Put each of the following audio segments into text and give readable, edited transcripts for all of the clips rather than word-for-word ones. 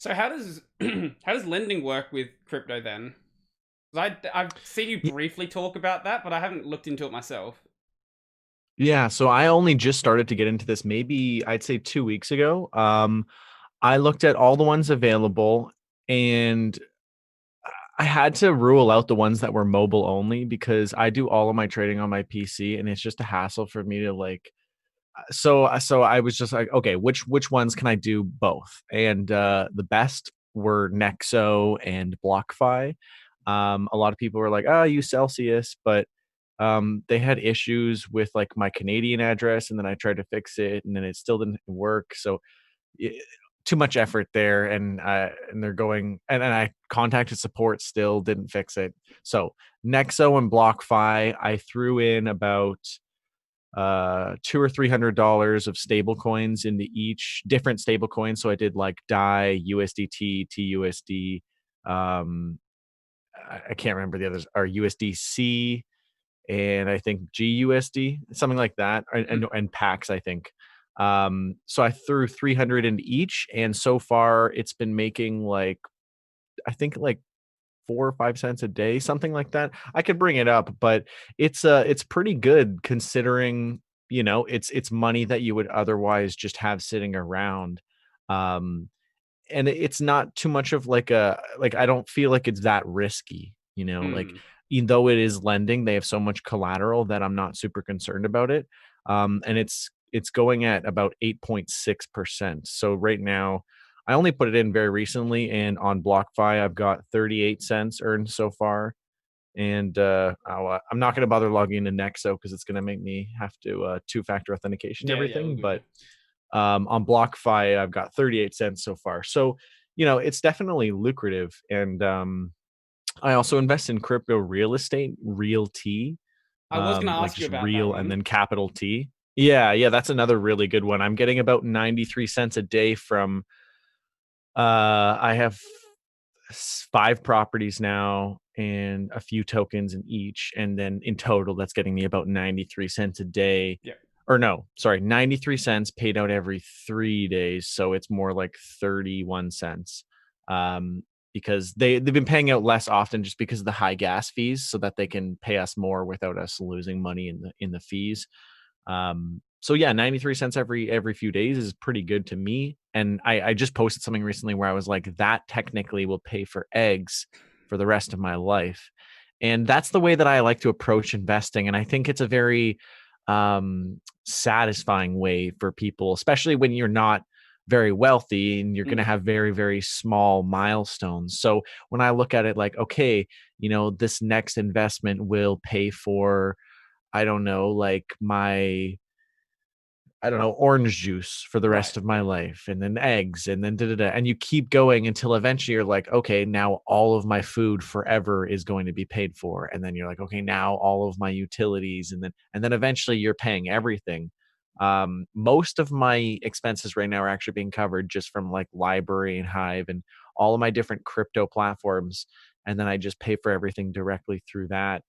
So how does how does lending work with crypto then? 'Cause I've seen you Y- briefly talk about that, but I haven't looked into it myself. Yeah, so I only just started to get into this maybe I'd say 2 weeks ago. I looked at all the ones available and I had to rule out the ones that were mobile only because I do all of my trading on my PC and it's just a hassle for me to like so I was just like, okay, which ones can I do both? And the best were Nexo and BlockFi. A lot of people were like, "Oh, I use Celsius," but they had issues with like my Canadian address, and then I tried to fix it, and then it still didn't work. So y- too much effort there, and they're going, and I contacted support, still didn't fix it. So Nexo and BlockFi, I threw in about two or $300 of stable coins into each different stable coins. So I did like DAI, USDT, TUSD. Um, I can't remember the others are USDC and I think GUSD, something like that, Hmm. and PAX, I think. So I threw 300 into each, and so far it's been making like I think like 4 or 5 cents a day, something like that. I could bring it up, but it's pretty good considering, it's money that you would otherwise just have sitting around. Um, and it's not too much of like I don't feel like it's that risky, like Hmm. even though it is lending, they have so much collateral that I'm not super concerned about it. And it's going at about 8.6%. So right now, I only put it in very recently, and on BlockFi, I've got 38 cents earned so far. And I'm not going to bother logging into Nexo because it's going to make me have to two-factor authentication Yeah, yeah, all everything. good. But on BlockFi, I've got 38 cents so far. So, it's definitely lucrative. And I also invest in crypto real estate, realty, I was gonna like ask you just about that real and one. then capital T. Yeah, yeah, that's another really good one. I'm getting about 93 cents a day from I have 5 properties now and a few tokens in each, and then in total, that's getting me about 93 cents a day. Yeah. Or no, sorry, 93 cents paid out every 3 days, so it's more like 31 cents. Um, because they've been paying out less often just because of the high gas fees so that they can pay us more without us losing money in the fees. So yeah, 93 cents every few days is pretty good to me. And I just posted something recently where I was like, that technically will pay for eggs for the rest of my life. And that's the way that I like to approach investing. And I think it's a very satisfying way for people, especially when you're not very wealthy and you're going to Mm. have very, very small milestones. So when I look at it like, okay, this next investment will pay for, I don't know, like my I don't know, orange juice for the Right. rest of my Yeah. life, and then eggs, and then da da da. And you keep going until eventually you're like, okay, now all of my food forever is going to be paid for. And then you're like, okay, now all of my utilities, and then eventually you're paying everything. Most of my expenses right now are actually being covered just from like library and Hive and all of my different crypto platforms. And then I just pay for everything directly through that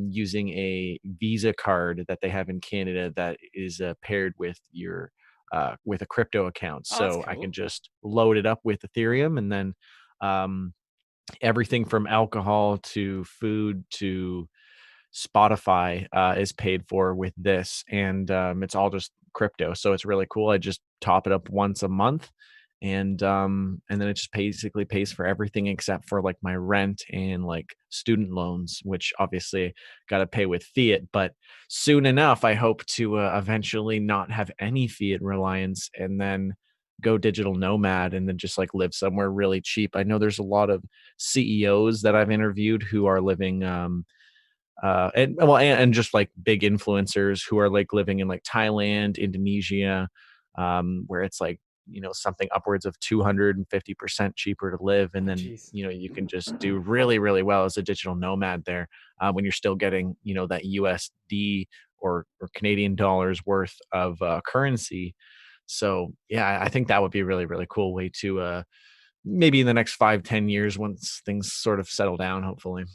using a Visa card that they have in Canada that is paired with your with a crypto account. Oh, that's So I can cool. just load it up with Ethereum, and then um, everything from alcohol to food to Spotify is paid for with this, and it's all just crypto. So it's really cool. I just top it up once a month, and then it just basically pays for everything except for like my rent and like student loans, which obviously got to pay with fiat. But soon enough, I hope to eventually not have any fiat reliance, and then go digital nomad and then just like live somewhere really cheap. I know there's a lot of CEOs that I've interviewed who are living and well and just like big influencers who are like living in like Thailand, Indonesia, where it's like something upwards of 250% cheaper to live, and Oh, then jeez. you can just do really really well as a digital nomad there when you're still getting that USD or Canadian dollars worth of currency. So yeah, I think that would be a really really cool way to maybe in the next 5-10 years once things sort of settle down, hopefully.